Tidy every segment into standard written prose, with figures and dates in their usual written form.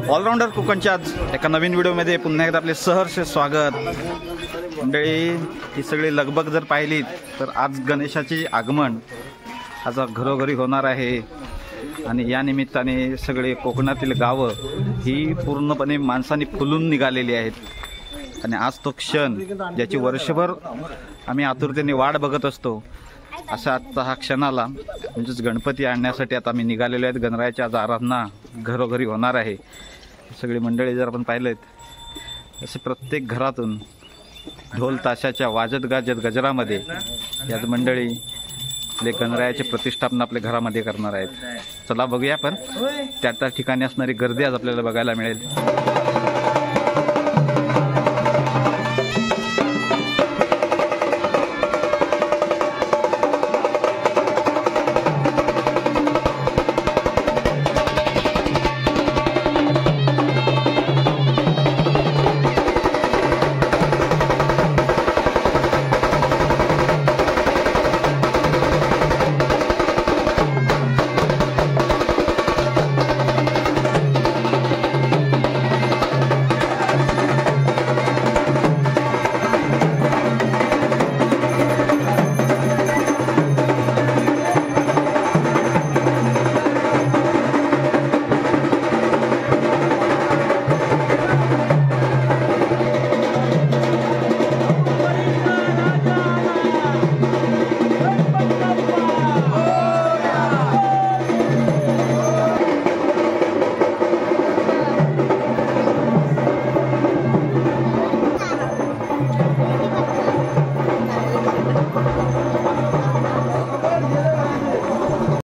All-rounder कोकणच्या आज एका नवीन व्हिडिओमध्ये पुन्हा एकदा आपले सहर्ष स्वागत। मंडळी, ही सगळी लगबग जर पाहिली तर आज गणेशाचे आगमन आज घरोघरी होणार आहे आणि या निमित्ताने सगळे कोकणातील गावं ही पूर्णपणे माणसांनी फुलून निघालेली आहेत आणि आज तो क्षण ज्याची वर्षभर आम्ही आतुरतेने वाट बघत असतो असा आजचा हा क्षण आला। म्हणजेच गणपती आणण्यासाठी आता आम्ही निघालेलो आहेत। गणरायाच्या आज आराधना घरोघरी होणार आहे। सगळी मंडळी जर आपण पाहिलेत असे प्रत्येक घरातून ढोल ताशाच्या वाजत गाजत गजरामध्ये याच मंडळी आपले गणरायाचे प्रतिष्ठापना आपल्या घरामध्ये करणार आहेत। चला बघूया आपण त्या ठिकाणी असणारी गर्दी आज आपल्याला बघायला मिळेल।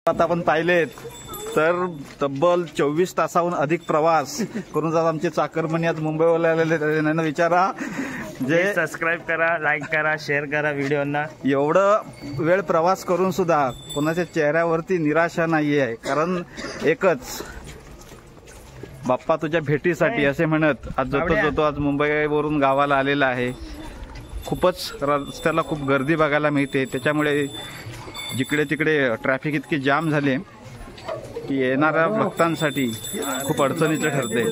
आता आपण पाहिलेत तर तब्बल 24 तासाहून अधिक प्रवास करून जात आमचे चाकरमणी आज मुंबईला आलेले। त्यांना विचारा जे सबस्क्राइब करा, लाईक करा, शेअर करा व्हिडिओना। एवढं वेळ प्रवास करून सुद्धा कोणाच्या चेहऱ्यावरती निराशा नाही आहे, कारण एकच बाप्पा तुझ्या भेटीसाठी असे म्हणत आज जो आज मुंबईवरून गावाला आलेला आहे। खूपच रस्त्याला खूप गर्दी बघायला मिळते, त्याच्यामुळे जिकडे तिकडे ट्रॅफिक इतकी जाम झाले की येणाऱ्या भक्तांसाठी खूप अडचणीचं ठरते।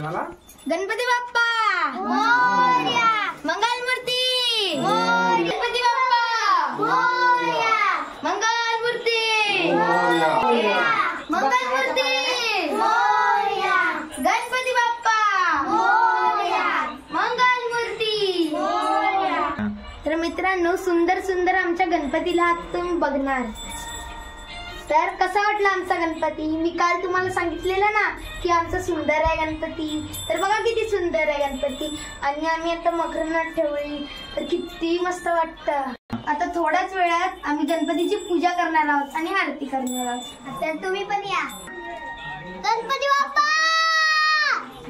गणपती बाप्पा मोरया, मंगलमूर्ती मोरया, गणपती बाप्पा मोरया, मंगलमूर्ती मोरया, मंगलमूर्ती मोरया, गणपती बाप्पा मोरया, मंगलमूर्ती मोरया. तर मित्रांनो, सुंदर सुंदर आमच्या गणपतीला आज तुम्ही बघणार. तर कसा वाटला आमचा गणपती? मी काल तुम्हाला सांगितलेलं ना की आमचा सुंदर आहे गणपती. तर बघा किती सुंदर आहे गणपती. आणि आम्ही आता मकरनाथ ठेवली तर किती मस्त वाटतं. आता थोड्याच वेळात आम्ही गणपतीची पूजा करणार आहोत आणि आरती करणार आहोत. तर तुम्ही पण या. गणपती बाप्पा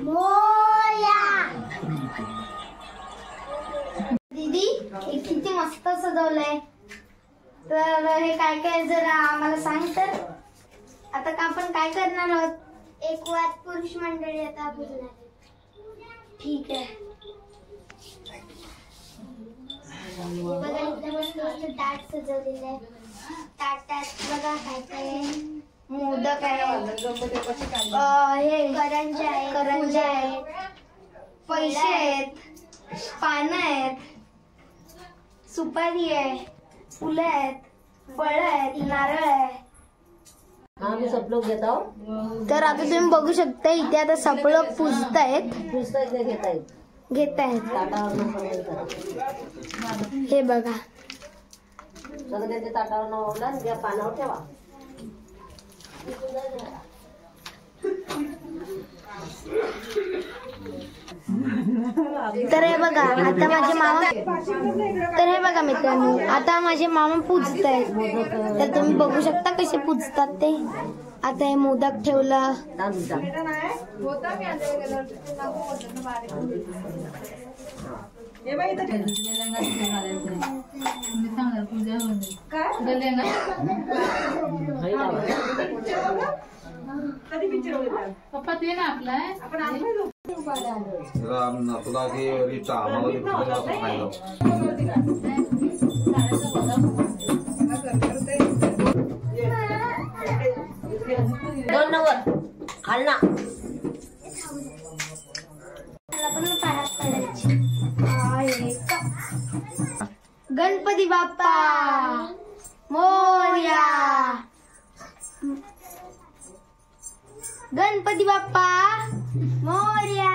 मोरया. दीदी हे किती मस्त सजवलंय. तर हे काय काय जरा आम्हाला सांग. तर आता आपण काय करणार आहोत? एक वाद पुरुष मंडळी आता बोलणार. ठीक आहे. बघा इथे मस्त ताट सजवलेलं आहे. ताटात बघा काय काय मोदक आहे, हे करंजा आहेत, पैसे आहेत, पानं आहेत, सुपारी आहे, फुलं आहेत, फळं आहेत, नारळ आहे. आम्ही सपलोक घेत आहोत. तर आता तुम्ही बघू शकता इथे आता सपलोक पुजतायत, घेत आहेत. हे बघा सगळे ते ताटावर नवला आणि त्या पानावर ठेवा. तर हे बघा आता माझे मामा, तर हे बघा मित्रांनो आता माझे मामा पूजत आहेत. तर तुम्ही बघू शकता कसे पूजतात ते. आता हे मोदक ठेवलं. पप्पा ते ना आपला तुला दोन नव्वद खालना गणपती बाप्पा मोरया. गणपती बाप्पा मोरया.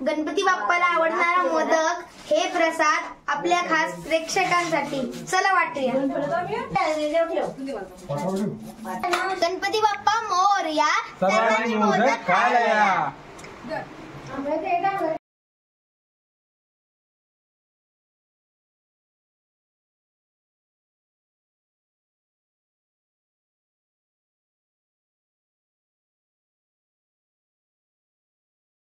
गणपती बाप्पाला आवडणारा मोदक हे प्रसाद आपल्या खास प्रेक्षकांसाठी. चला वाटूया. गणपती बाप्पा मोरया. सर्वांनी मोदक खायला या.